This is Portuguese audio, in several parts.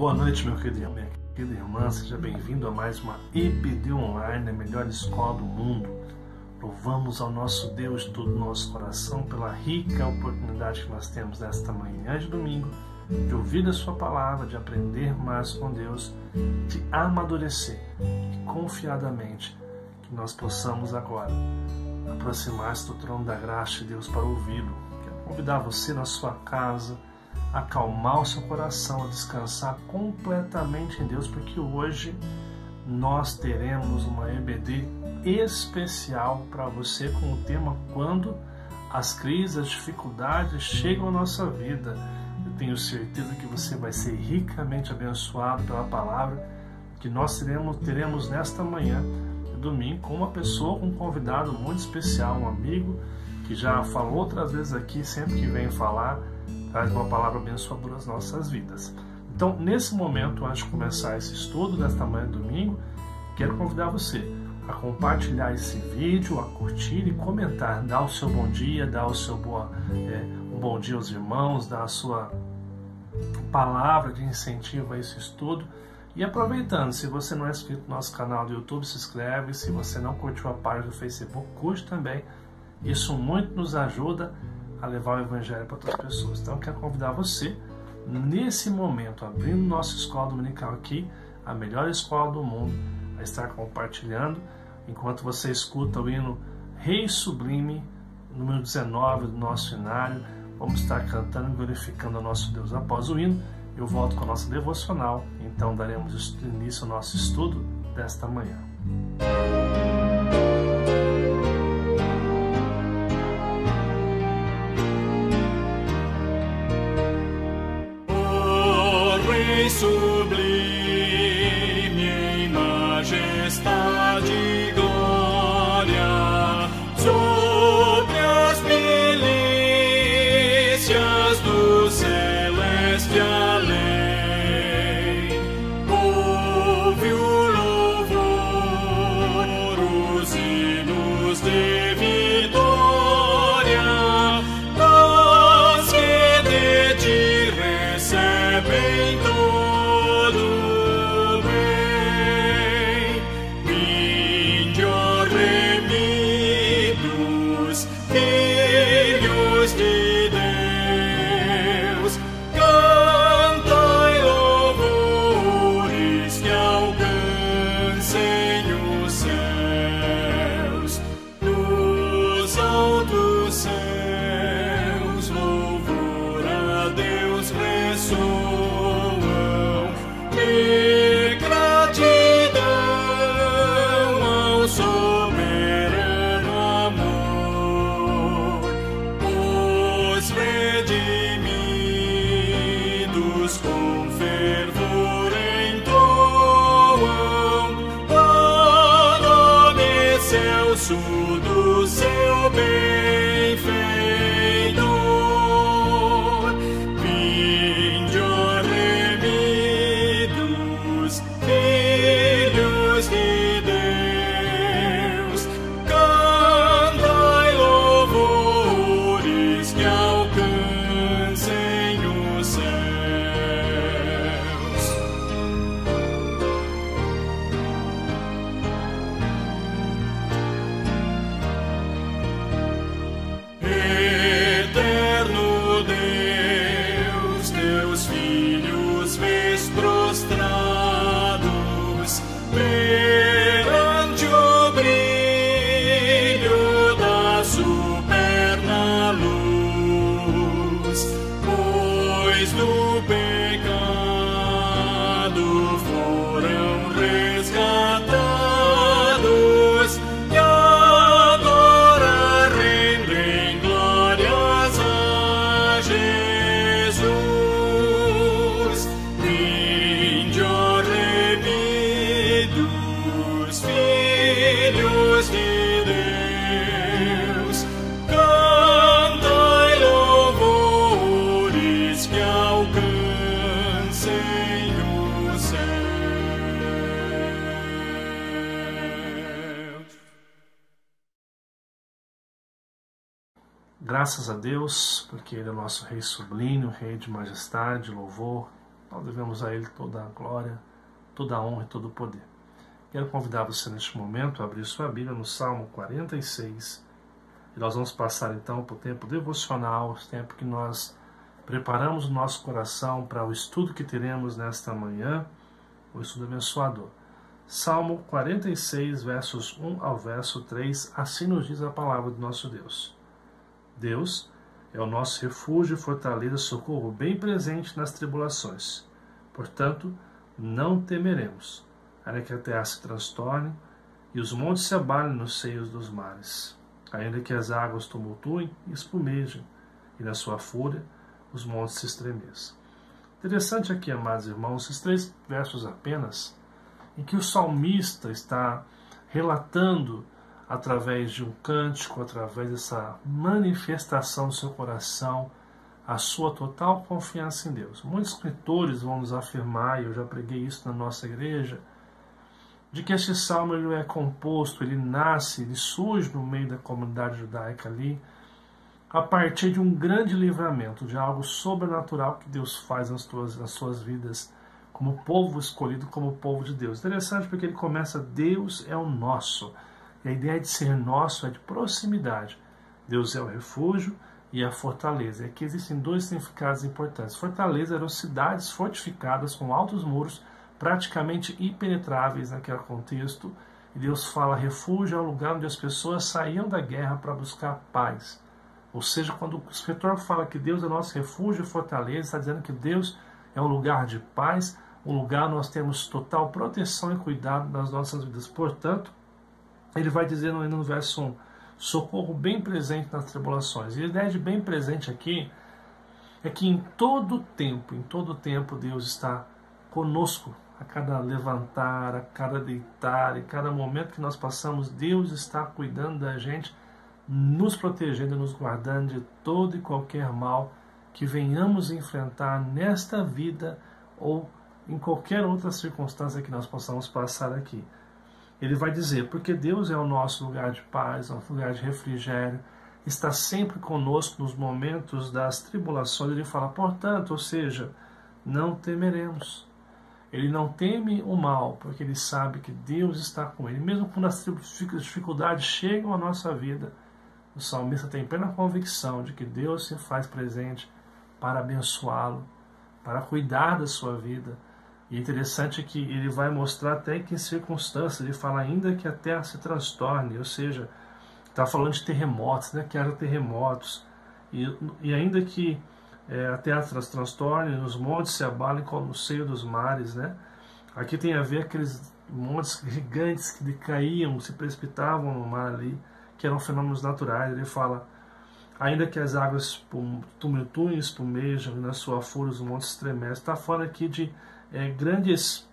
Boa noite, meu querido irmão, minha querida irmã, seja bem-vindo a mais uma EBD Online, a melhor escola do mundo. Louvamos ao nosso Deus de todo o nosso coração pela rica oportunidade que nós temos nesta manhã de domingo, de ouvir a sua palavra, de aprender mais com Deus, de amadurecer e confiadamente que nós possamos agora aproximar-se do trono da graça de Deus para ouvi-lo. Quero convidar você na sua casa, acalmar o seu coração, a descansar completamente em Deus, porque hoje nós teremos uma EBD especial para você com o tema Quando as crises, as dificuldades chegam à nossa vida. Eu tenho certeza que você vai ser ricamente abençoado pela palavra que nós teremos nesta manhã de domingo com uma pessoa, com um convidado muito especial, um amigo que já falou outras vezes aqui, sempre que vem falar traz uma palavra abençoadora às nossas vidas. Então, nesse momento, antes de começar esse estudo desta manhã de domingo, quero convidar você a compartilhar esse vídeo, a curtir e comentar, dar o seu bom dia, dar o seu um bom dia aos irmãos, dar a sua palavra de incentivo a esse estudo. E aproveitando, se você não é inscrito no nosso canal do YouTube, se inscreve. Se você não curtiu a página do Facebook, curte também. Isso muito nos ajuda a levar o Evangelho para outras pessoas. Então, eu quero convidar você, nesse momento, abrindo nossa escola dominical aqui, a melhor escola do mundo, a estar compartilhando, enquanto você escuta o hino Rei Sublime, número 19 do nosso hinário. Vamos estar cantando e glorificando o nosso Deus. Após o hino, eu volto com a nossa devocional, então daremos início ao nosso estudo desta manhã. Sublime em majestade e glória, sobre as milícias do celeste além, ouve o louvor, os hinos de vitória, nós que de ti recebem do seu benfeitor. Vinde, ó remidos, filhos de Deus, cantai louvores que alcancem os céus. Prostrados perante o brilho da superna luz, pois do pecado foram resgatados e agora rendem glórias a Jesus. Filhos de Deus, cantai louvores que alcancem os céus. Graças a Deus, porque Ele é o nosso Rei sublime, o Rei de majestade, louvor, Nós devemos a Ele toda a glória, toda a honra e todo o poder. Quero convidar você neste momento a abrir sua Bíblia no Salmo 46. E nós vamos passar então para o tempo devocional, o tempo que nós preparamos o nosso coração para o estudo que teremos nesta manhã, o estudo abençoador. Salmo 46, versos 1 ao verso 3, assim nos diz a palavra do nosso Deus. Deus é o nosso refúgio, fortaleza, socorro bem presente nas tribulações. Portanto, não temeremos, ainda que a terra se transtorne e os montes se abalem nos seios dos mares, ainda que as águas tumultuem e espumejem, e na sua fúria os montes se estremeçam. Interessante aqui, amados irmãos, esses 3 versos apenas, em que o salmista está relatando, através de um cântico, através dessa manifestação do seu coração, a sua total confiança em Deus. Muitos escritores vão nos afirmar, e eu já preguei isso na nossa igreja, de que este salmo ele é composto, ele nasce, ele surge no meio da comunidade judaica ali, a partir de um grande livramento, de algo sobrenatural que Deus faz nas suas vidas, como povo escolhido, como povo de Deus. Interessante porque ele começa, Deus é o nosso. E a ideia de ser nosso é de proximidade. Deus é o refúgio e a fortaleza. E aqui existem 2 significados importantes. Fortaleza eram cidades fortificadas com altos muros, praticamente impenetráveis naquele contexto. E Deus fala, refúgio é o lugar onde as pessoas saíam da guerra para buscar paz. Ou seja, quando o escritor fala que Deus é nosso refúgio e fortaleza, está dizendo que Deus é um lugar de paz, um lugar onde nós temos total proteção e cuidado nas nossas vidas. Portanto, ele vai dizer no verso 1, socorro bem presente nas tribulações. E a ideia de bem presente aqui é que em todo tempo Deus está conosco. A cada levantar, a cada deitar, em cada momento que nós passamos, Deus está cuidando da gente, nos protegendo e nos guardando de todo e qualquer mal que venhamos enfrentar nesta vida ou em qualquer outra circunstância que nós possamos passar aqui. Ele vai dizer, porque Deus é o nosso lugar de paz, nosso lugar de refrigério, está sempre conosco nos momentos das tribulações. Ele fala, portanto, ou seja, não temeremos. Ele não teme o mal, porque ele sabe que Deus está com ele. Mesmo quando as dificuldades chegam à nossa vida, o salmista tem plena convicção de que Deus se faz presente para abençoá-lo, para cuidar da sua vida. E é interessante que ele vai mostrar até que em circunstâncias, ele fala ainda que a terra se transtorne, ou seja, está falando de terremotos, né, que haja terremotos, e ainda que a terra se transtorne, os montes se abalem como no seio dos mares, né? Aqui tem a ver aqueles montes gigantes que caíam, se precipitavam no mar ali, que eram fenômenos naturais. Ele fala, ainda que as águas tumultuem e espumejam, e na sua fúria os montes estremecem. Está falando aqui de grandes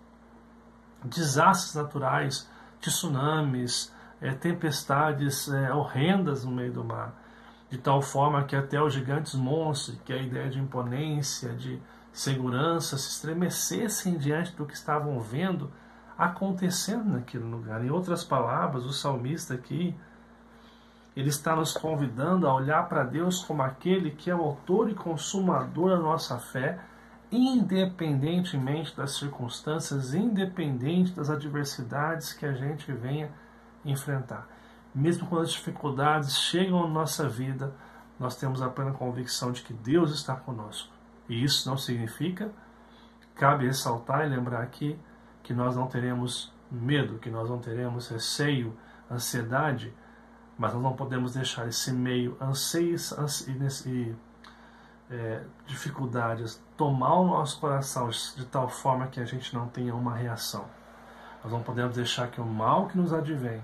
desastres naturais, tsunamis, tempestades horrendas no meio do mar, de tal forma que até os gigantes monstros, que é a ideia de imponência, de segurança, se estremecessem diante do que estavam vendo acontecendo naquele lugar. Em outras palavras, o salmista aqui, ele está nos convidando a olhar para Deus como aquele que é o autor e consumador da nossa fé, independentemente das circunstâncias, independente das adversidades que a gente venha enfrentar. Mesmo quando as dificuldades chegam à nossa vida, nós temos a plena convicção de que Deus está conosco. E isso não significa, cabe ressaltar e lembrar aqui, que nós não teremos medo, que nós não teremos receio, ansiedade, mas nós não podemos deixar esse meio, anseios e dificuldades tomar o nosso coração de tal forma que a gente não tenha uma reação. Nós não podemos deixar que o mal que nos advém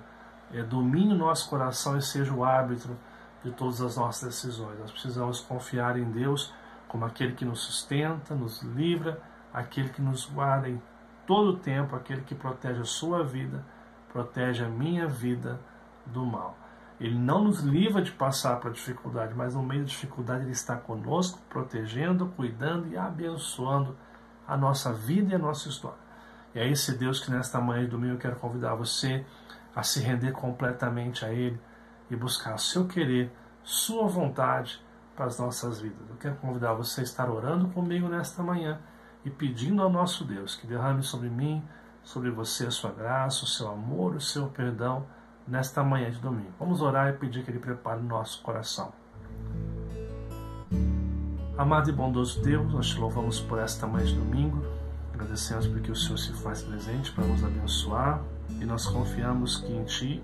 domine o nosso coração e seja o árbitro de todas as nossas decisões. Nós precisamos confiar em Deus como aquele que nos sustenta, nos livra, aquele que nos guarda em todo o tempo, aquele que protege a sua vida, protege a minha vida do mal. Ele não nos livra de passar por dificuldade, mas no meio da dificuldade Ele está conosco, protegendo, cuidando e abençoando a nossa vida e a nossa história. E é esse Deus que nesta manhã de domingo eu quero convidar você a se render completamente a Ele e buscar o seu querer, sua vontade para as nossas vidas. Eu quero convidar você a estar orando comigo nesta manhã e pedindo ao nosso Deus que derrame sobre mim, sobre você a sua graça, o seu amor, o seu perdão nesta manhã de domingo. Vamos orar e pedir que Ele prepare o nosso coração. Amado e bondoso Deus, nós te louvamos por esta manhã de domingo, agradecemos porque o Senhor se faz presente para nos abençoar e nós confiamos que em Ti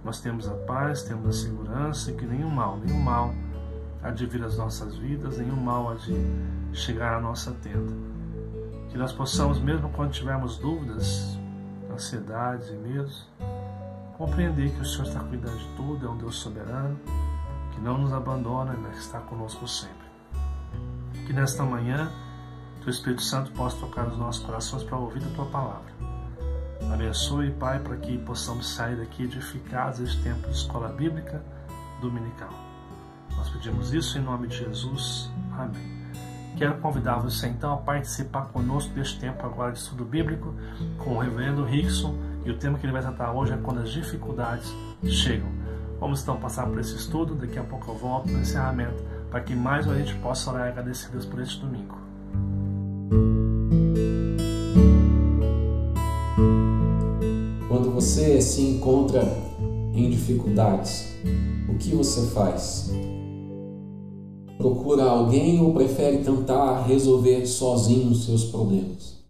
nós temos a paz, temos a segurança e que nenhum mal há de vir às nossas vidas, nenhum mal há de chegar à nossa tenda. Que nós possamos, mesmo quando tivermos dúvidas, ansiedades e medos, compreender que o Senhor está cuidando de tudo, é um Deus soberano, que não nos abandona, mas está conosco sempre. Que nesta manhã, Teu Espírito Santo possa tocar nos nossos corações para ouvir a Tua palavra. Abençoe, Pai, para que possamos sair daqui edificados deste tempo de escola bíblica dominical. Nós pedimos isso em nome de Jesus. Amém. Quero convidar você então a participar conosco deste tempo agora de estudo bíblico com o reverendo Rickson, e o tema que ele vai tratar hoje é quando as dificuldades chegam. Vamos então passar por esse estudo, daqui a pouco eu volto no encerramento, para que mais uma gente possa orar e agradecer a Deus por este domingo. Quando você se encontra em dificuldades, o que você faz? Procura alguém ou prefere tentar resolver sozinho os seus problemas?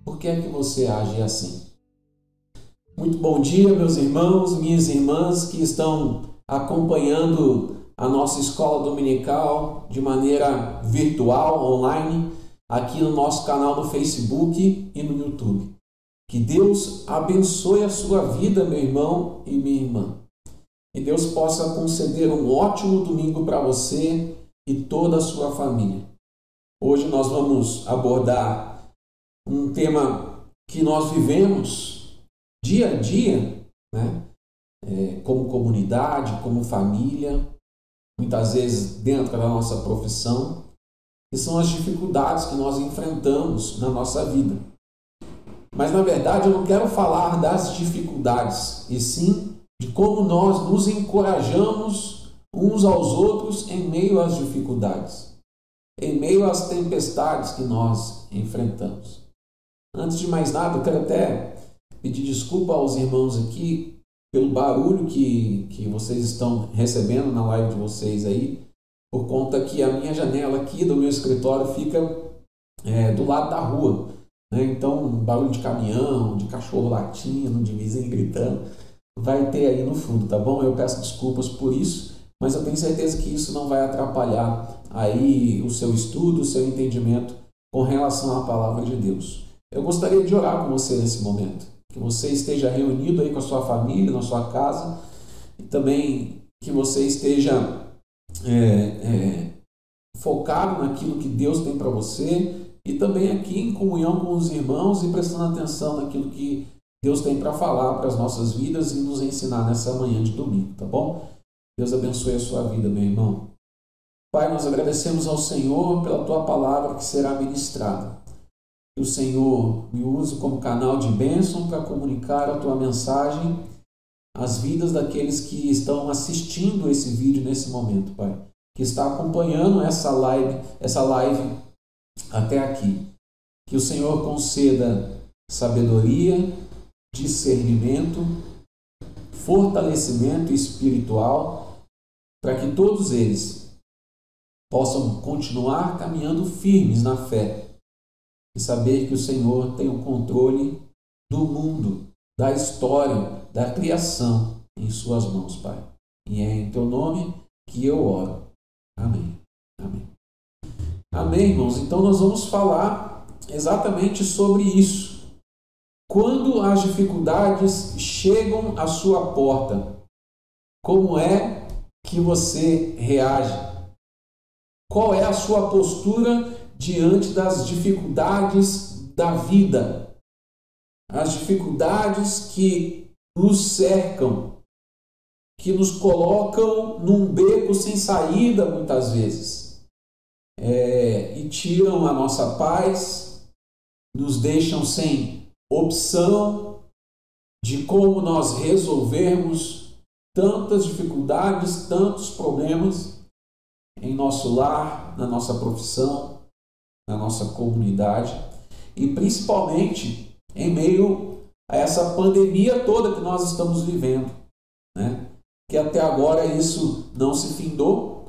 Por que é que você age assim? Muito bom dia, meus irmãos, minhas irmãs que estão acompanhando a nossa escola dominical de maneira virtual, online, aqui no nosso canal no Facebook e no YouTube. Que Deus abençoe a sua vida, meu irmão e minha irmã. Que Deus possa conceder um ótimo domingo para você e toda a sua família. Hoje nós vamos abordar um tema que nós vivemos dia a dia, né? Como comunidade, como família, muitas vezes dentro da nossa profissão, que são as dificuldades que nós enfrentamos na nossa vida. Mas, na verdade, eu não quero falar das dificuldades, e sim de como nós nos encorajamos uns aos outros em meio às dificuldades, em meio às tempestades que nós enfrentamos. Antes de mais nada, eu quero até pedir desculpa aos irmãos aqui pelo barulho que vocês estão recebendo na live de vocês aí, por conta que a minha janela aqui do meu escritório fica do lado da rua. Então, barulho de caminhão, de cachorro latindo, de vizinho gritando, vai ter aí no fundo, tá bom? Eu peço desculpas por isso, mas eu tenho certeza que isso não vai atrapalhar aí o seu estudo, o seu entendimento com relação à palavra de Deus. Eu gostaria de orar com você nesse momento, que você esteja reunido aí com a sua família, na sua casa, e também que você esteja focado naquilo que Deus tem para você, e também aqui em comunhão com os irmãos e prestando atenção naquilo que Deus tem para falar para as nossas vidas e nos ensinar nessa manhã de domingo, tá bom? Deus abençoe a sua vida, meu irmão. Pai, nós agradecemos ao Senhor pela Tua palavra que será ministrada. Que o Senhor me use como canal de bênção para comunicar a Tua mensagem às vidas daqueles que estão assistindo esse vídeo nesse momento, Pai. Que está acompanhando essa live até aqui. Que o Senhor conceda sabedoria, discernimento, fortalecimento espiritual, para que todos eles possam continuar caminhando firmes na fé e saber que o Senhor tem o controle do mundo, da história, da criação em suas mãos, Pai. E é em Teu nome que eu oro. Amém. Amém. Amém, irmãos. Então nós vamos falar exatamente sobre isso. Quando as dificuldades chegam à sua porta, como é que você reage? Qual é a sua postura diante das dificuldades da vida? As dificuldades que nos cercam, que nos colocam num beco sem saída muitas vezes. E tiram a nossa paz, nos deixam sem opção de como nós resolvermos tantas dificuldades, tantos problemas em nosso lar, na nossa profissão, na nossa comunidade. e principalmente em meio a essa pandemia toda que nós estamos vivendo, né? Que até agora isso não se findou,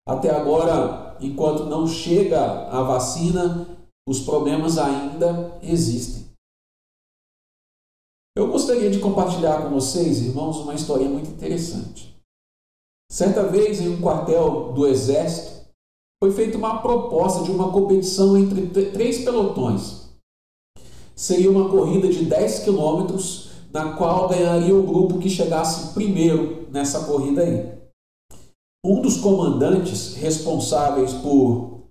até agora, enquanto não chega a vacina, os problemas ainda existem. Eu gostaria de compartilhar com vocês, irmãos, uma história muito interessante. Certa vez, em um quartel do Exército, foi feita uma proposta de uma competição entre 3 pelotões. Seria uma corrida de 10 quilômetros, na qual ganharia o grupo que chegasse primeiro nessa corrida aí. Um dos comandantes responsáveis por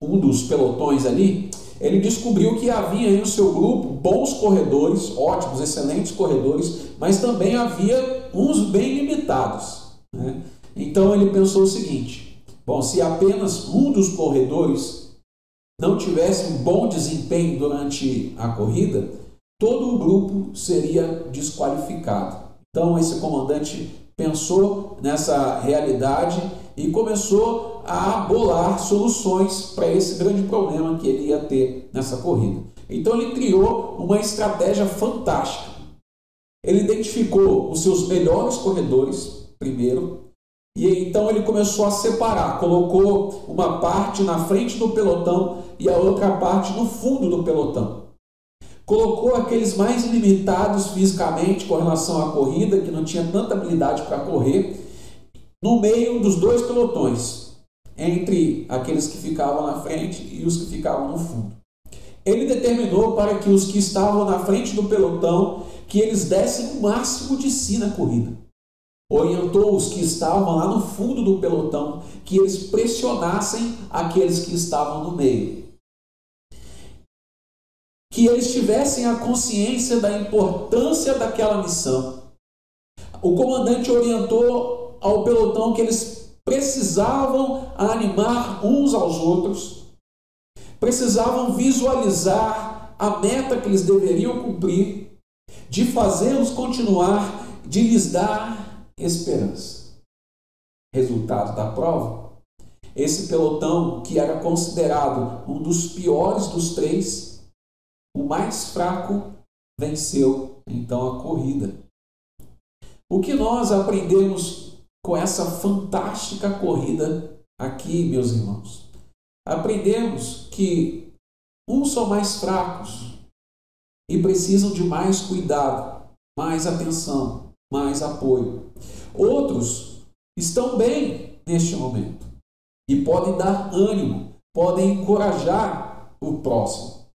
um dos pelotões ali, ele descobriu que havia em seu grupo bons corredores, ótimos, excelentes corredores, mas também havia uns bem limitados, né? Então ele pensou o seguinte: bom, se apenas um dos corredores não tivesse um bom desempenho durante a corrida, todo o grupo seria desqualificado. Então esse comandante pensou nessa realidade e começou a bolar soluções para esse grande problema que ele ia ter nessa corrida. Então ele criou uma estratégia fantástica. Ele identificou os seus melhores corredores primeiro, e então ele começou a separar, colocou uma parte na frente do pelotão e a outra parte no fundo do pelotão. Colocou aqueles mais limitados fisicamente com relação à corrida, que não tinha tanta habilidade para correr, no meio dos 2 pelotões, entre aqueles que ficavam na frente e os que ficavam no fundo. Ele determinou para que os que estavam na frente do pelotão, que eles dessem o máximo de si na corrida. Orientou os que estavam lá no fundo do pelotão, que eles pressionassem aqueles que estavam no meio. Que eles tivessem a consciência da importância daquela missão. O comandante orientou ao pelotão que eles precisavam animar uns aos outros, precisavam visualizar a meta que eles deveriam cumprir, de fazê-los continuar, de lhes dar esperança. Resultado da prova: esse pelotão, que era considerado um dos piores dos 3, o mais fraco, venceu então a corrida. O que nós aprendemos com essa fantástica corrida aqui, meus irmãos? Aprendemos que uns são mais fracos e precisam de mais cuidado, mais atenção, mais apoio. Outros estão bem neste momento e podem dar ânimo, podem encorajar o próximo.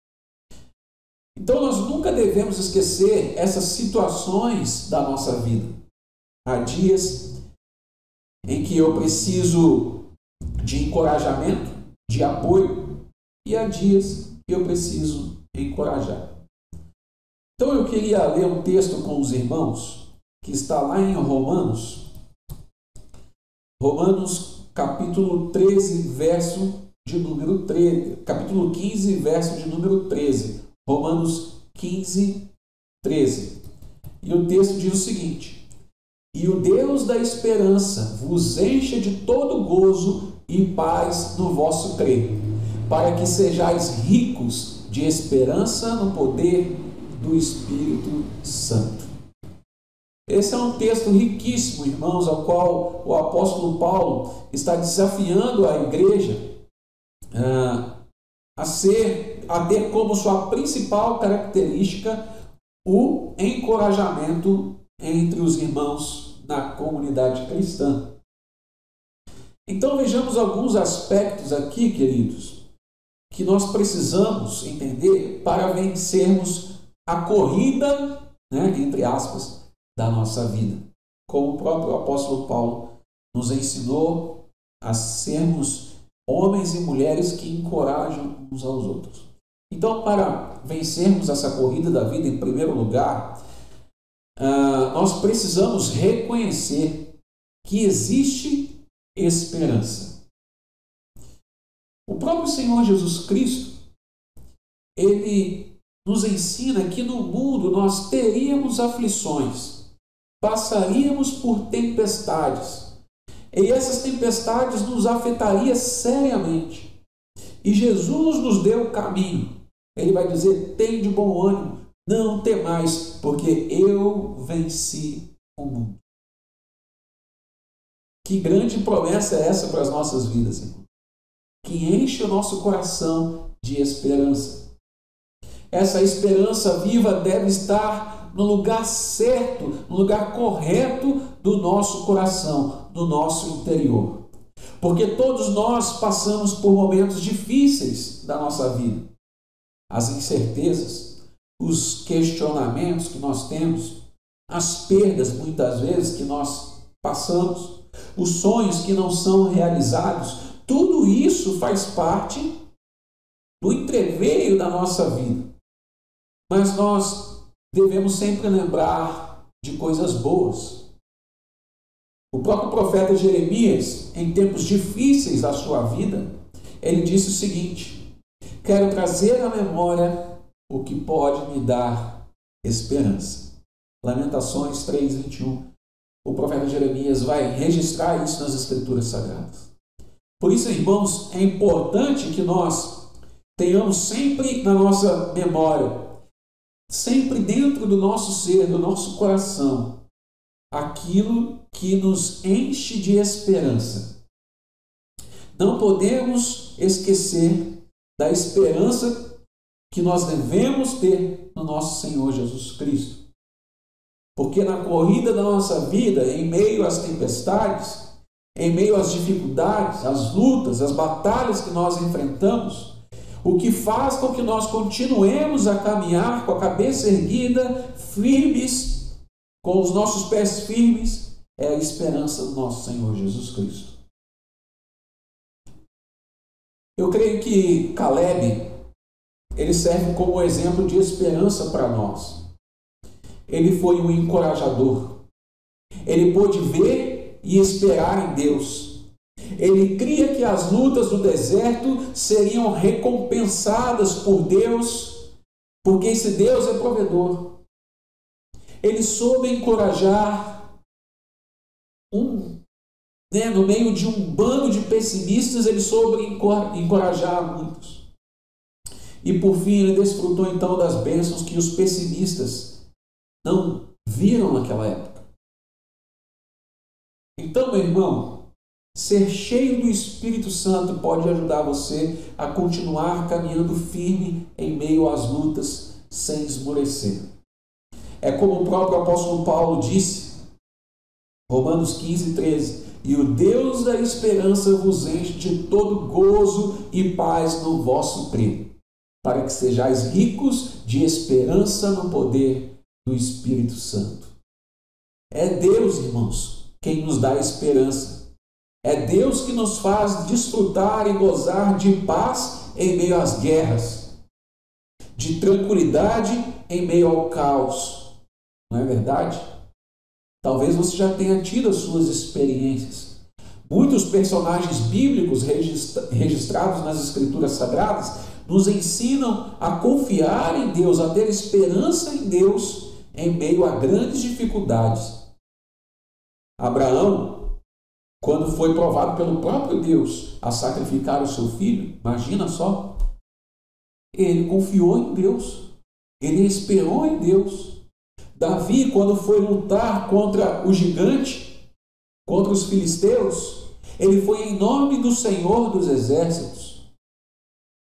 Então nós nunca devemos esquecer essas situações da nossa vida. Há dias em que eu preciso de encorajamento, de apoio, e há dias que eu preciso encorajar. Então eu queria ler um texto com os irmãos, que está lá em Romanos, capítulo 13, verso de número 13, capítulo 15, verso de número 13. Romanos 15, 13. E o texto diz o seguinte: e o Deus da esperança vos encha de todo gozo e paz no vosso crer, para que sejais ricos de esperança no poder do Espírito Santo. Esse é um texto riquíssimo, irmãos, ao qual o apóstolo Paulo está desafiando a igreja a ter como sua principal característica o encorajamento entre os irmãos na comunidade cristã. Então vejamos alguns aspectos aqui, queridos, que nós precisamos entender para vencermos a corrida, entre aspas, da nossa vida. Como o próprio apóstolo Paulo nos ensinou a sermos homens e mulheres que encorajam uns aos outros. Então, para vencermos essa corrida da vida, em primeiro lugar, nós precisamos reconhecer que existe esperança. O próprio Senhor Jesus Cristo, Ele nos ensina que no mundo nós teríamos aflições, passaríamos por tempestades, e essas tempestades nos afetariam seriamente. E Jesus nos deu o caminho, Ele vai dizer: tem de bom ânimo, não temais, porque eu venci o mundo. Que grande promessa é essa para as nossas vidas, irmão? Que enche o nosso coração de esperança. Essa esperança viva deve estar no lugar certo, no lugar correto do nosso coração, do nosso interior. Porque todos nós passamos por momentos difíceis da nossa vida. As incertezas, os questionamentos que nós temos, as perdas muitas vezes que nós passamos, os sonhos que não são realizados, tudo isso faz parte do entreveiro da nossa vida. Mas nós devemos sempre lembrar de coisas boas. O próprio profeta Jeremias, em tempos difíceis da sua vida, ele disse o seguinte: quero trazer à memória o que pode me dar esperança. Lamentações 3:21. O profeta Jeremias vai registrar isso nas Escrituras Sagradas. Por isso, irmãos, é importante que nós tenhamos sempre na nossa memória, sempre dentro do nosso ser, do nosso coração, aquilo que nos enche de esperança. Não podemos esquecer da esperança que nós devemos ter no nosso Senhor Jesus Cristo. Porque na corrida da nossa vida, em meio às tempestades, em meio às dificuldades, às lutas, às batalhas que nós enfrentamos, o que faz com que nós continuemos a caminhar com a cabeça erguida, firmes, com os nossos pés firmes, é a esperança do nosso Senhor Jesus Cristo. Eu creio que Caleb, ele serve como exemplo de esperança para nós. Ele foi um encorajador. Ele pôde ver e esperar em Deus. Ele cria que as lutas do deserto seriam recompensadas por Deus, porque esse Deus é provedor. Ele soube encorajar no meio de um bando de pessimistas, ele soube encorajar muitos. E por fim ele desfrutou então das bênçãos que os pessimistas não viram naquela época. Então, meu irmão, ser cheio do Espírito Santo pode ajudar você a continuar caminhando firme em meio às lutas, sem esmorecer. É como o próprio apóstolo Paulo disse, Romanos 15:13, e o Deus da esperança vos enche de todo gozo e paz no vosso crer, para que sejais ricos de esperança no poder do Espírito Santo. É Deus, irmãos, quem nos dá esperança. É Deus que nos faz desfrutar e gozar de paz em meio às guerras, de tranquilidade em meio ao caos. Não é verdade? Talvez você já tenha tido as suas experiências. Muitos personagens bíblicos registrados nas Escrituras Sagradas nos ensinam a confiar em Deus, a ter esperança em Deus em meio a grandes dificuldades. Abraão, quando foi provado pelo próprio Deus a sacrificar o seu filho, imagina só, ele confiou em Deus, ele esperou em Deus. Davi, quando foi lutar contra o gigante, contra os filisteus, ele foi em nome do Senhor dos Exércitos.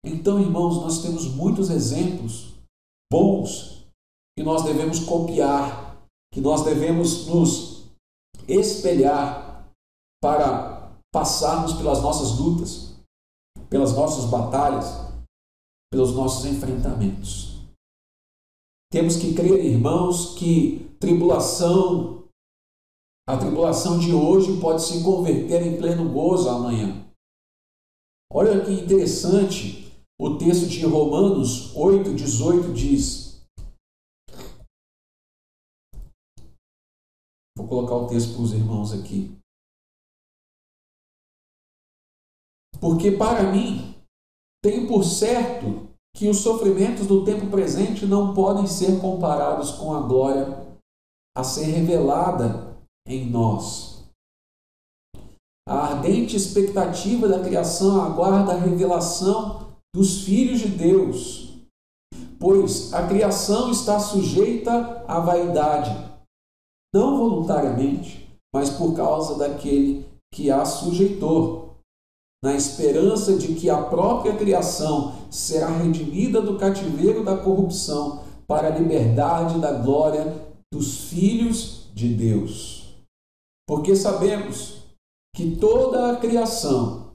Então, irmãos, nós temos muitos exemplos bons que nós devemos copiar, que nós devemos nos espelhar para passarmos pelas nossas lutas, pelas nossas batalhas, pelos nossos enfrentamentos. Temos que crer, irmãos, que a tribulação de hoje pode se converter em pleno gozo amanhã. Olha que interessante, o texto de Romanos 8:18 diz, vou colocar o texto para os irmãos aqui. Porque para mim, tenho por certo que os sofrimentos do tempo presente não podem ser comparados com a glória a ser revelada em nós. A ardente expectativa da criação aguarda a revelação dos filhos de Deus, pois a criação está sujeita à vaidade, não voluntariamente, mas por causa daquele que a sujeitou, na esperança de que a própria criação será redimida do cativeiro da corrupção para a liberdade da glória dos filhos de Deus. Porque sabemos que toda a criação,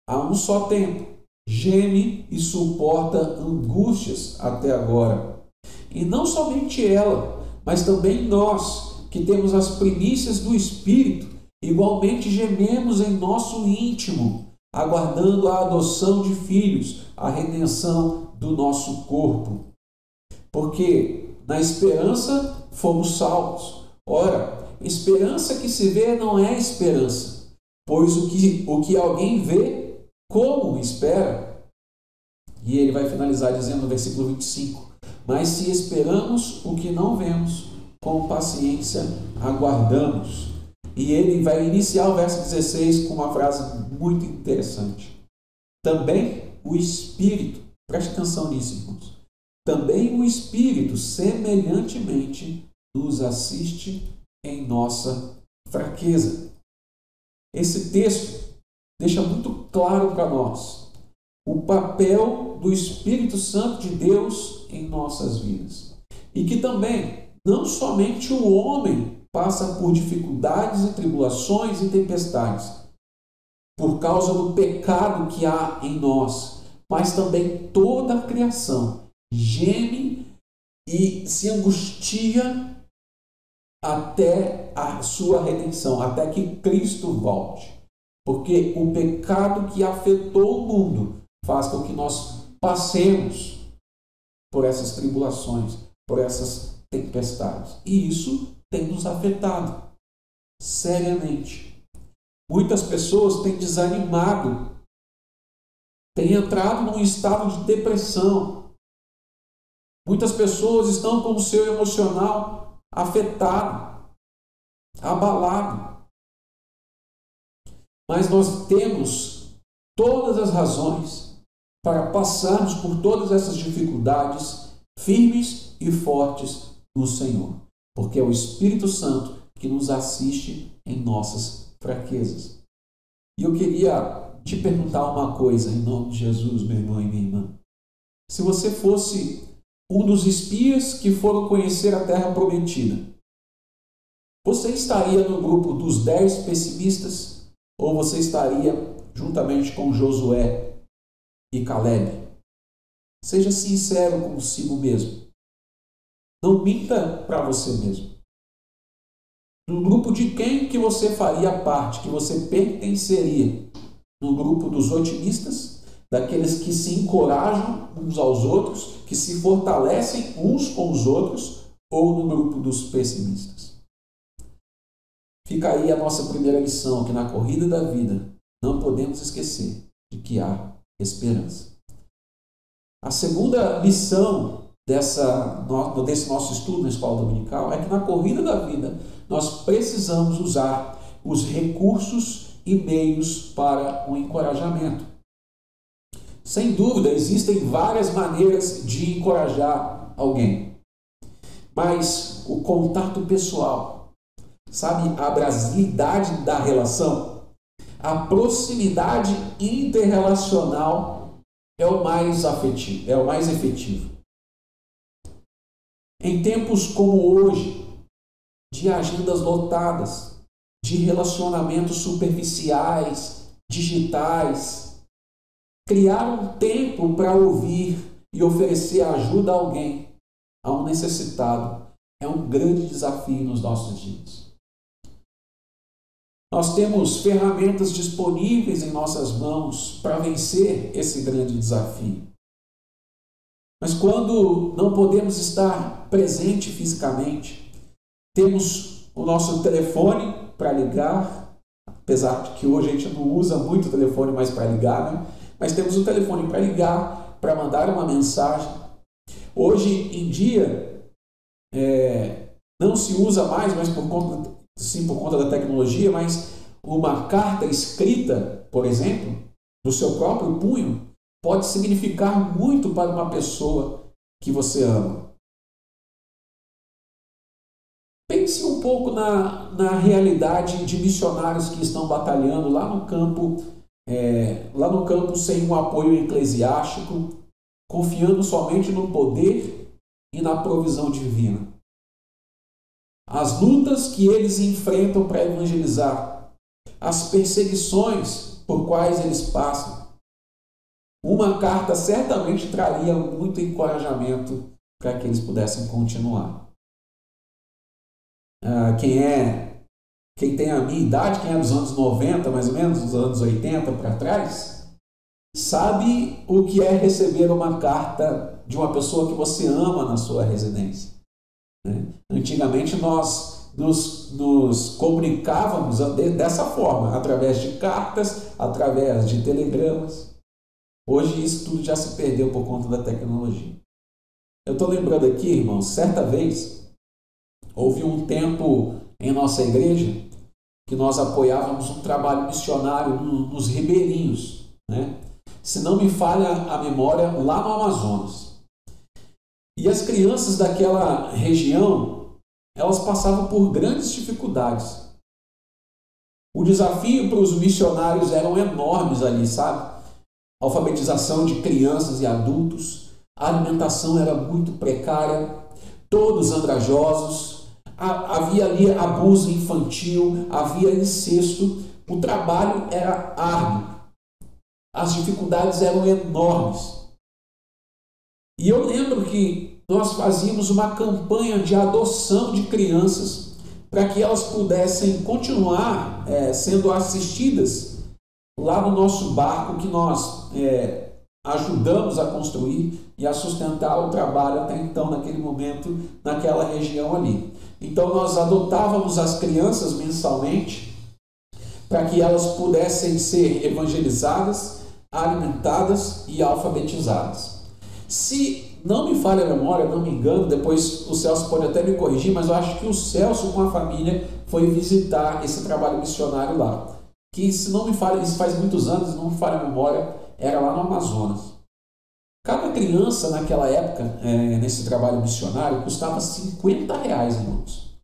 a um só tempo, geme e suporta angústias até agora. E não somente ela, mas também nós, que temos as primícias do Espírito, igualmente gememos em nosso íntimo, aguardando a adoção de filhos, a redenção do nosso corpo. Porque na esperança fomos salvos. Ora, esperança que se vê não é esperança, pois o que alguém vê, como espera? E ele vai finalizar dizendo no versículo 25: mas se esperamos o que não vemos, com paciência aguardamos. E ele vai iniciar o verso 16 com uma frase muito interessante. Também o Espírito, preste atenção nisso, irmãos, também o Espírito semelhantemente nos assiste em nossa fraqueza. Esse texto deixa muito claro para nós o papel do Espírito Santo de Deus em nossas vidas. E que também, não somente o homem passa por dificuldades e tribulações e tempestades por causa do pecado que há em nós, mas também toda a criação geme e se angustia até a sua redenção, até que Cristo volte. Porque o pecado que afetou o mundo faz com que nós passemos por essas tribulações, por essas tempestades. E isso tem nos afetado seriamente. Muitas pessoas têm desanimado, têm entrado num estado de depressão. Muitas pessoas estão com o seu emocional afetado, abalado. Mas nós temos todas as razões para passarmos por todas essas dificuldades firmes e fortes no Senhor. Porque é o Espírito Santo que nos assiste em nossas fraquezas. E eu queria te perguntar uma coisa, em nome de Jesus, meu irmão e minha irmã. Se você fosse um dos espias que foram conhecer a Terra Prometida, você estaria no grupo dos 10 pessimistas ou você estaria juntamente com Josué e Caleb? Seja sincero consigo mesmo. Não minta para você mesmo. No grupo de quem que você faria parte, que você pertenceria? No grupo dos otimistas, daqueles que se encorajam uns aos outros, que se fortalecem uns com os outros, ou no grupo dos pessimistas? Fica aí a nossa primeira lição, que na corrida da vida não podemos esquecer de que há esperança. A segunda lição desse nosso estudo na escola dominical é que na corrida da vida nós precisamos usar os recursos e meios para o encorajamento. Sem dúvida, existem várias maneiras de encorajar alguém, mas o contato pessoal, sabe, a brasilidade da relação, a proximidade interrelacional é o mais afetivo, é o mais efetivo. Em tempos como hoje, de agendas lotadas, de relacionamentos superficiais, digitais, criar um tempo para ouvir e oferecer ajuda a alguém, a um necessitado, é um grande desafio nos nossos dias. Nós temos ferramentas disponíveis em nossas mãos para vencer esse grande desafio. Mas quando não podemos estar presente fisicamente, temos o nosso telefone para ligar, apesar de que hoje a gente não usa muito o telefone mais para ligar, né? Mas temos o telefone para ligar, para mandar uma mensagem. Hoje em dia, não se usa mais, mas por conta da tecnologia, mas uma carta escrita, por exemplo, do seu próprio punho, pode significar muito para uma pessoa que você ama. Pense um pouco na realidade de missionários que estão batalhando lá no campo sem um apoio eclesiástico, confiando somente no poder e na provisão divina. As lutas que eles enfrentam para evangelizar, as perseguições por quais eles passam. Uma carta certamente traria muito encorajamento para que eles pudessem continuar. Quem tem a minha idade, quem é dos anos 90, mais ou menos, dos anos 80 para trás, sabe o que é receber uma carta de uma pessoa que você ama na sua residência. Antigamente nós nos comunicávamos dessa forma, através de cartas, através de telegramas. Hoje isso tudo já se perdeu por conta da tecnologia. Eu estou lembrando aqui, irmãos, certa vez houve um tempo em nossa igreja que nós apoiávamos um trabalho missionário nos ribeirinhos, Se não me falha a memória, lá no Amazonas. E as crianças daquela região, elas passavam por grandes dificuldades. O desafio para os missionários eram enormes ali, sabe? Alfabetização de crianças e adultos, a alimentação era muito precária, todos andrajosos, havia ali abuso infantil, havia incesto, o trabalho era árduo, as dificuldades eram enormes. E eu lembro que nós fazíamos uma campanha de adoção de crianças para que elas pudessem continuar sendo assistidas lá no nosso barco que nós ajudamos a construir e a sustentar o trabalho até então, naquele momento, naquela região ali. Então nós adotávamos as crianças mensalmente para que elas pudessem ser evangelizadas, alimentadas e alfabetizadas. Se não me falha a memória, não me engano, depois o Celso pode até me corrigir, mas eu acho que o Celso com a família foi visitar esse trabalho missionário lá. Que, se não me falha, isso faz muitos anos, não me falha a memória, era lá no Amazonas. Cada criança naquela época, nesse trabalho missionário, custava R$50, irmãos.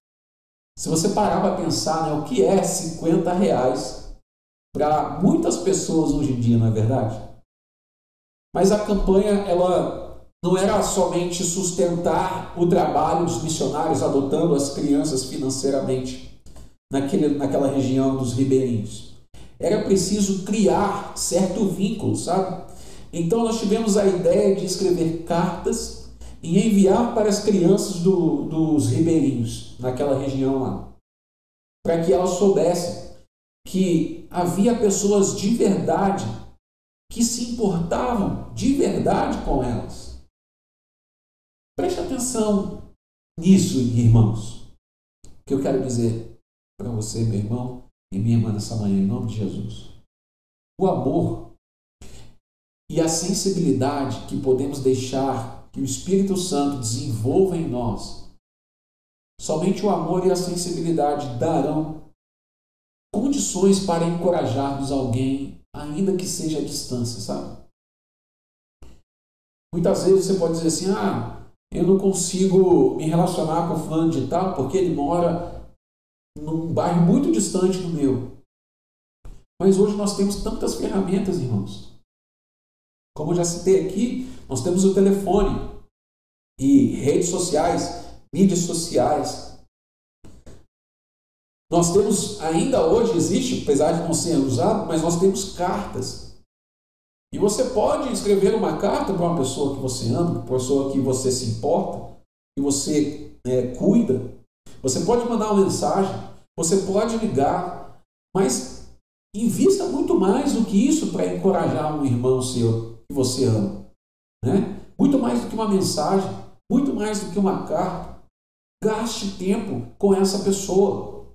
Se você parar para pensar, o que é R$50 para muitas pessoas hoje em dia, não é verdade? Mas a campanha, ela não era somente sustentar o trabalho dos missionários adotando as crianças financeiramente naquela região dos ribeirinhos. Era preciso criar certo vínculo, sabe? Então nós tivemos a ideia de escrever cartas e enviar para as crianças dos ribeirinhos, naquela região lá, para que elas soubessem que havia pessoas de verdade que se importavam de verdade com elas. Preste atenção nisso, irmãos, que eu quero dizer para você, meu irmão e minha irmã, nessa manhã, em nome de Jesus. O amor e a sensibilidade que podemos deixar que o Espírito Santo desenvolva em nós, somente o amor e a sensibilidade darão condições para encorajarmos alguém, ainda que seja à distância, sabe? Muitas vezes você pode dizer assim, eu não consigo me relacionar com o fulano de tal porque ele mora num bairro muito distante do meu. Mas hoje nós temos tantas ferramentas, irmãos. Como eu já citei aqui, nós temos o telefone e redes sociais, mídias sociais. Nós temos, ainda hoje existe, apesar de não ser usado, mas nós temos cartas. E você pode escrever uma carta para uma pessoa que você ama, para uma pessoa que você se importa, que você cuida. Você pode mandar uma mensagem, você pode ligar, mas invista muito mais do que isso para encorajar um irmão seu que você ama. Muito mais do que uma mensagem, muito mais do que uma carta. Gaste tempo com essa pessoa.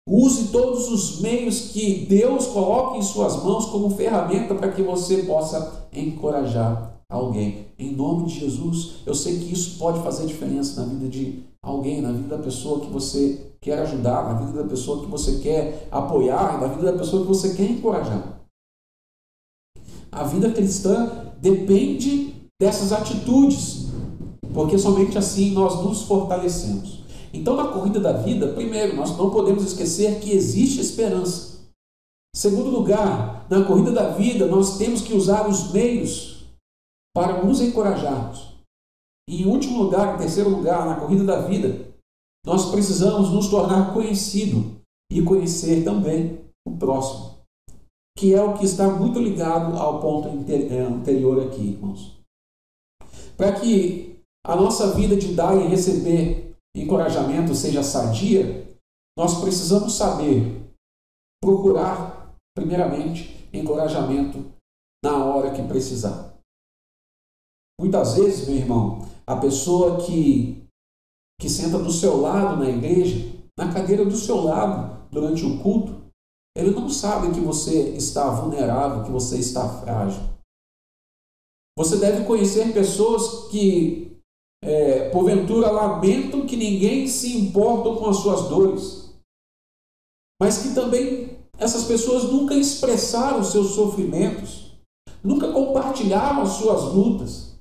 Use todos os meios que Deus coloque em suas mãos como ferramenta para que você possa encorajar alguém. Em nome de Jesus, eu sei que isso pode fazer diferença na vida de alguém, na vida da pessoa que você quer ajudar, na vida da pessoa que você quer apoiar, na vida da pessoa que você quer encorajar. A vida cristã depende dessas atitudes, porque somente assim nós nos fortalecemos. Então, na corrida da vida, primeiro, nós não podemos esquecer que existe esperança. Segundo lugar, na corrida da vida, nós temos que usar os meios para nos encorajarmos. E em último lugar, em terceiro lugar, na corrida da vida, nós precisamos nos tornar conhecido e conhecer também o próximo, que é o que está muito ligado ao ponto anterior aqui, irmãos. Para que a nossa vida de dar e receber encorajamento seja sadia, nós precisamos saber procurar, primeiramente, encorajamento na hora que precisar. Muitas vezes, meu irmão, a pessoa que senta do seu lado na igreja, na cadeira do seu lado durante o culto, ele não sabe que você está vulnerável, que você está frágil. Você deve conhecer pessoas que, porventura, lamentam que ninguém se importa com as suas dores, mas que também essas pessoas nunca expressaram os seus sofrimentos, nunca compartilharam as suas lutas.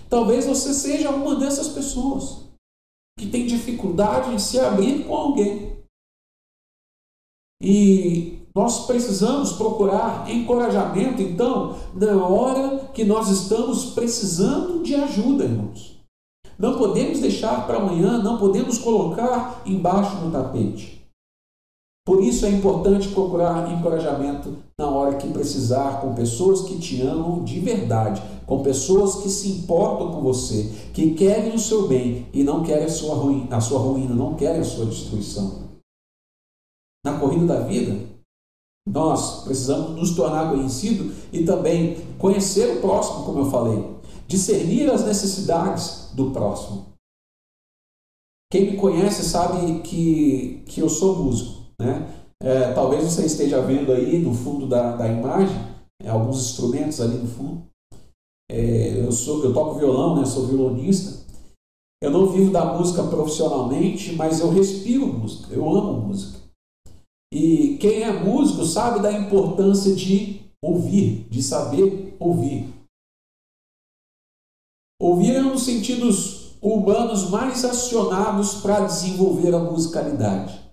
Talvez você seja uma dessas pessoas que tem dificuldade em se abrir com alguém. E nós precisamos procurar encorajamento, então, na hora que nós estamos precisando de ajuda, irmãos. Não podemos deixar para amanhã, não podemos colocar embaixo do tapete. Por isso é importante procurar encorajamento na hora que precisar, com pessoas que te amam de verdade, com pessoas que se importam com você, que querem o seu bem e não querem a sua ruína, não querem a sua destruição. Na corrida da vida, nós precisamos nos tornar conhecidos e também conhecer o próximo, como eu falei, discernir as necessidades do próximo. Quem me conhece sabe que eu sou músico, né? Talvez você esteja vendo aí no fundo da imagem alguns instrumentos ali no fundo. Eu toco violão, né? Sou violonista. Eu não vivo da música profissionalmente, mas eu respiro música, eu amo música. E quem é músico sabe da importância de ouvir, de saber ouvir. Ouvir é um dos sentidos humanos mais acionados para desenvolver a musicalidade.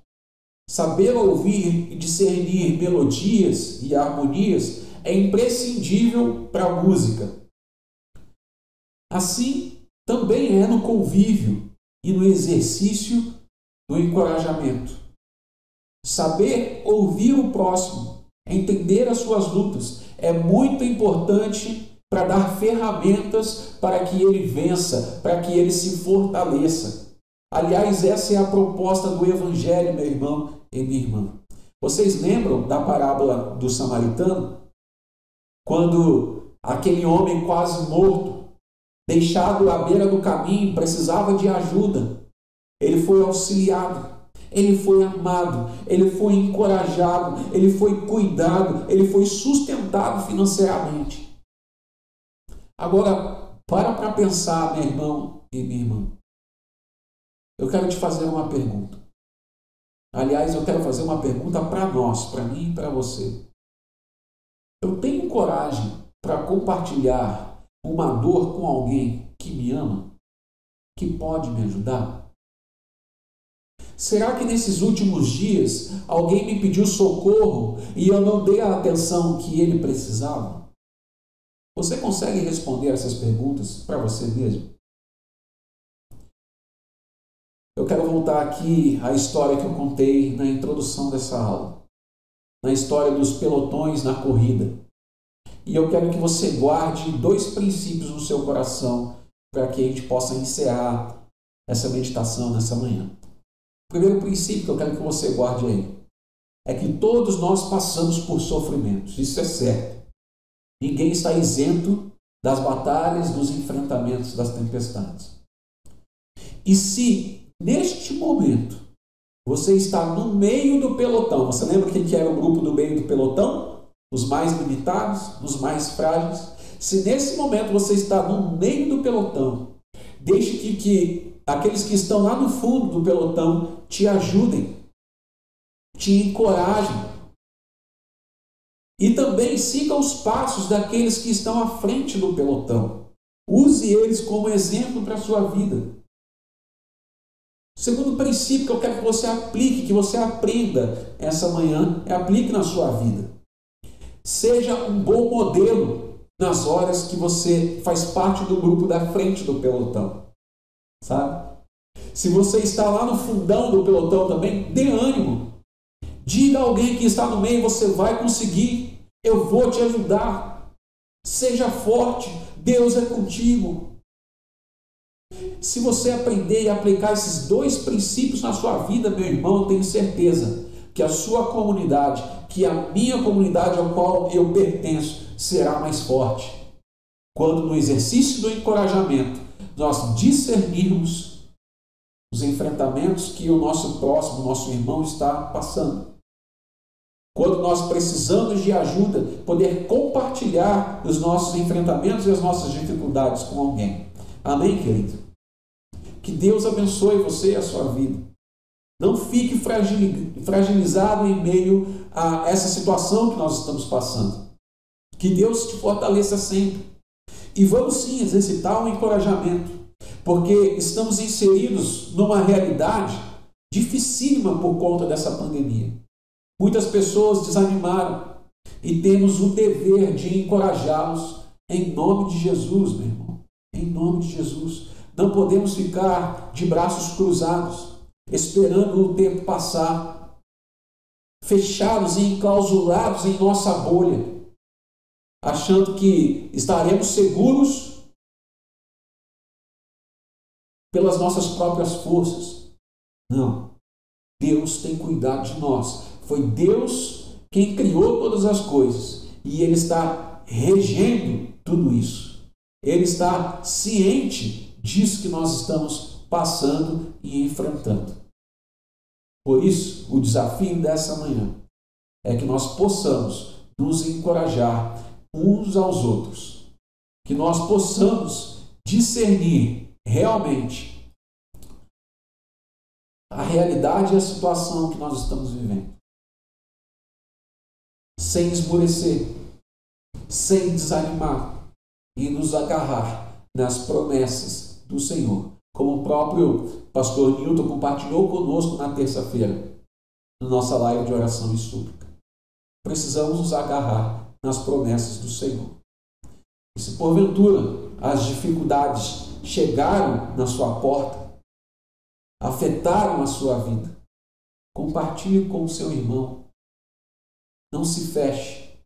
Saber ouvir e discernir melodias e harmonias é imprescindível para a música. Assim, também é no convívio e no exercício do encorajamento. Saber ouvir o próximo, entender as suas lutas, é muito importante para dar ferramentas para que ele vença, para que ele se fortaleça. Aliás, essa é a proposta do Evangelho, meu irmão e minha irmã. Vocês lembram da parábola do samaritano? Quando aquele homem quase morto, deixado à beira do caminho, precisava de ajuda. Ele foi auxiliado, ele foi amado, ele foi encorajado, ele foi cuidado, ele foi sustentado financeiramente. Agora, para pensar, meu irmão e minha irmã. Eu quero te fazer uma pergunta. Aliás, eu quero fazer uma pergunta para nós, para mim e para você. Eu tenho coragem para compartilhar uma dor com alguém que me ama, que pode me ajudar? Será que nesses últimos dias alguém me pediu socorro e eu não dei a atenção que ele precisava? Você consegue responder essas perguntas para você mesmo? Eu quero voltar aqui à história que eu contei na introdução dessa aula, na história dos pelotões na corrida. E eu quero que você guarde 2 princípios no seu coração para que a gente possa encerrar essa meditação nessa manhã. O primeiro princípio que eu quero que você guarde aí é que todos nós passamos por sofrimentos, isso é certo. Ninguém está isento das batalhas, dos enfrentamentos, das tempestades. E se neste momento você está no meio do pelotão, você lembra quem que era o grupo do meio do pelotão? Os mais limitados, os mais frágeis. Se nesse momento você está no meio do pelotão, deixe que aqueles que estão lá no fundo do pelotão te ajudem, te encorajem. E também siga os passos daqueles que estão à frente do pelotão. Use eles como exemplo para a sua vida. O segundo princípio que eu quero que você aplique, que você aprenda essa manhã, aplique na sua vida. Seja um bom modelo nas horas que você faz parte do grupo da frente do pelotão. Sabe? Se você está lá no fundão do pelotão também, dê ânimo. Diga a alguém que está no meio, você vai conseguir. Eu vou te ajudar. Seja forte. Deus é contigo. Se você aprender e aplicar esses dois princípios na sua vida, meu irmão, eu tenho certeza que a sua comunidade, que a minha comunidade ao qual eu pertenço, será mais forte. Quando no exercício do encorajamento, nós discernirmos os enfrentamentos que o nosso próximo, o nosso irmão está passando. Quando nós precisamos de ajuda, poder compartilhar os nossos enfrentamentos e as nossas dificuldades com alguém. Amém, querido? Que Deus abençoe você e a sua vida. Não fique fragilizado em meio a essa situação que nós estamos passando. Que Deus te fortaleça sempre. E vamos sim exercitar o encorajamento, porque estamos inseridos numa realidade dificílima por conta dessa pandemia. Muitas pessoas desanimaram e temos o dever de encorajá-los em nome de Jesus, meu irmão. Em nome de Jesus. Não podemos ficar de braços cruzados, esperando o tempo passar, fechados e enclausurados em nossa bolha, achando que estaremos seguros pelas nossas próprias forças. Não. Deus tem cuidado de nós. Foi Deus quem criou todas as coisas e Ele está regendo tudo isso. Ele está ciente disso que nós estamos passando e enfrentando. Por isso, o desafio dessa manhã é que nós possamos nos encorajar uns aos outros, que nós possamos discernir realmente a realidade e a situação que nós estamos vivendo, sem esmorecer, sem desanimar e nos agarrar nas promessas do Senhor, como o próprio pastor Newton compartilhou conosco na terça-feira, na nossa live de oração e súplica. Precisamos nos agarrar nas promessas do Senhor. E se porventura as dificuldades chegaram na sua porta, afetaram a sua vida, compartilhe com o seu irmão. Não se feche.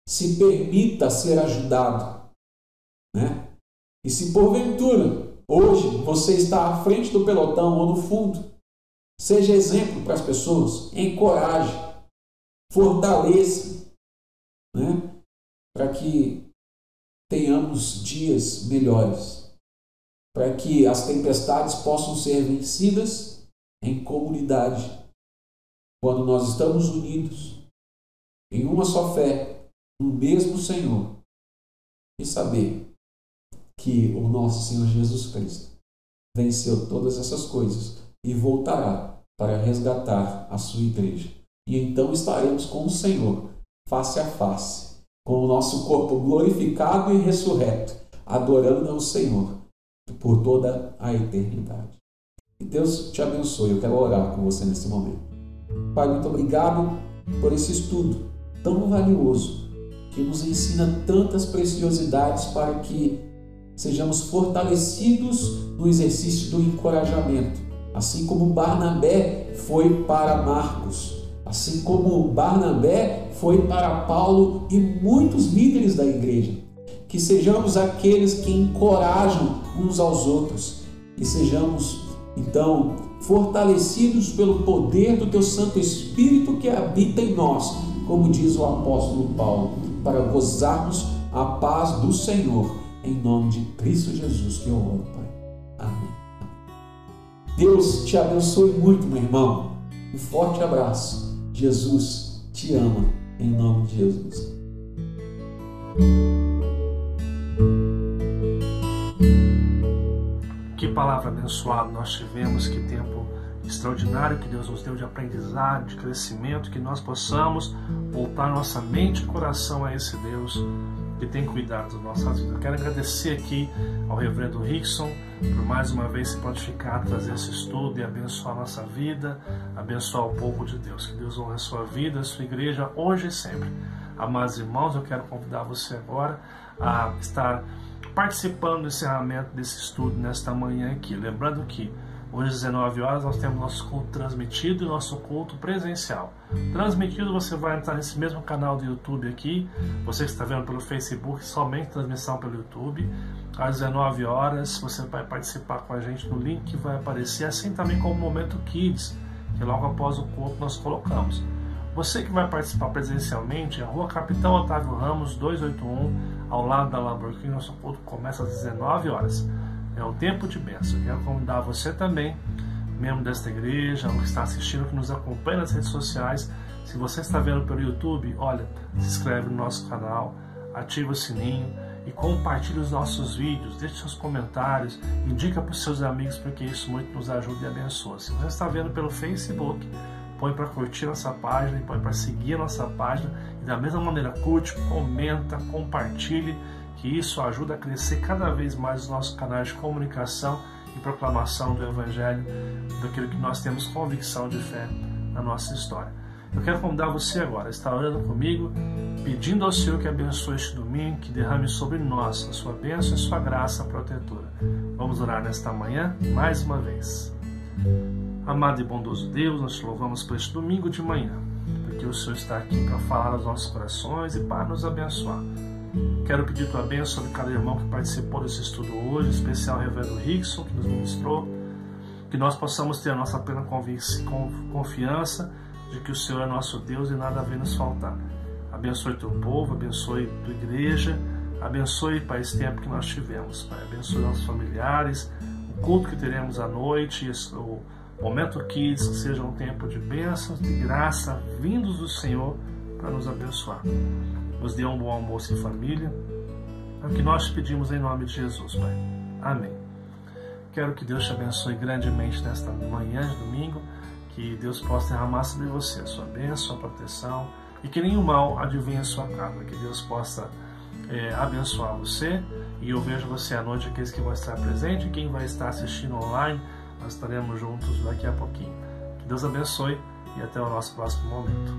Se permita ser ajudado, né? E se porventura hoje você está à frente do pelotão ou no fundo, seja exemplo para as pessoas, encoraje, fortaleça, né? Para que tenhamos dias melhores, para que as tempestades possam ser vencidas em comunidade, quando nós estamos unidos em uma só fé, no mesmo Senhor, e saber que o nosso Senhor Jesus Cristo venceu todas essas coisas e voltará para resgatar a sua igreja. E então estaremos com o Senhor, face a face, com o nosso corpo glorificado e ressurreto, adorando ao Senhor por toda a eternidade. Que Deus te abençoe. Eu quero orar com você nesse momento. Pai, muito obrigado por esse estudo tão valioso, que nos ensina tantas preciosidades para que sejamos fortalecidos no exercício do encorajamento, assim como Barnabé foi para Marcos, assim como Barnabé foi para Paulo e muitos líderes da igreja. Que sejamos aqueles que encorajam uns aos outros e sejamos, então, fortalecidos pelo poder do Teu Santo Espírito que habita em nós, como diz o apóstolo Paulo, para gozarmos a paz do Senhor. Em nome de Cristo Jesus que eu oro, Pai. Amém. Deus te abençoe muito, meu irmão. Um forte abraço. Jesus te ama. Em nome de Jesus. Que palavra abençoada nós tivemos, que tempo extraordinário que Deus nos deu de aprendizado, de crescimento, que nós possamos voltar nossa mente e coração a esse Deus que tem cuidado das nossas vidas. Eu quero agradecer aqui ao reverendo Rickson por mais uma vez se prontificar, trazer esse estudo e abençoar a nossa vida, abençoar o povo de Deus. Que Deus honre a sua vida, a sua igreja, hoje e sempre. Amados irmãos, eu quero convidar você agora a estar participando do encerramento desse estudo nesta manhã aqui. Lembrando que hoje às 19 horas nós temos nosso culto transmitido e nosso culto presencial. Transmitido, você vai entrar nesse mesmo canal do YouTube aqui. Você que está vendo pelo Facebook, somente transmissão pelo YouTube. Às 19 horas você vai participar com a gente no link que vai aparecer, assim também como o Momento Kids, que logo após o culto nós colocamos. Você que vai participar presencialmente, a Rua Capitão Otávio Ramos, 281, ao lado da Lamborghini, nosso culto começa às 19 horas. É um tempo de bênção. Eu quero convidar você também, membro desta igreja, ou que está assistindo, que nos acompanha nas redes sociais. Se você está vendo pelo YouTube, olha, se inscreve no nosso canal, ativa o sininho e compartilhe os nossos vídeos, deixe seus comentários, indica para os seus amigos, porque isso muito nos ajuda e abençoa. Se você está vendo pelo Facebook, põe para curtir nossa página e põe para seguir a nossa página. E da mesma maneira, curte, comenta, compartilhe, que isso ajuda a crescer cada vez mais os nossos canais de comunicação e proclamação do Evangelho, daquilo que nós temos convicção de fé na nossa história. Eu quero convidar você agora a estar orando comigo, pedindo ao Senhor que abençoe este domingo, que derrame sobre nós a sua bênção e sua graça protetora. Vamos orar nesta manhã, mais uma vez. Amado e bondoso Deus, nós te louvamos por este domingo de manhã, porque o Senhor está aqui para falar aos nossos corações e para nos abençoar. Quero pedir tua bênção sobre cada irmão que participou desse estudo hoje, em especial o reverendo Rickson, que nos ministrou, que nós possamos ter a nossa plena confiança de que o Senhor é nosso Deus e nada vem nos faltar. Abençoe teu povo, abençoe tua igreja, abençoe, Pai, esse tempo que nós tivemos, Pai. Abençoe nossos familiares, o culto que teremos à noite, o Momento Kids, que seja um tempo de bênçãos, de graça, vindos do Senhor para nos abençoar. Nos dê um bom almoço em família. É o que nós te pedimos em nome de Jesus, Pai. Amém. Quero que Deus te abençoe grandemente nesta manhã de domingo, que Deus possa derramar sobre você a sua bênção, a sua proteção, e que nenhum mal adivinhe a sua casa, que Deus possa abençoar você, e eu vejo você à noite, aqueles que vão estar presentes, e quem vai estar assistindo online, nós estaremos juntos daqui a pouquinho. Que Deus abençoe e até o nosso próximo momento.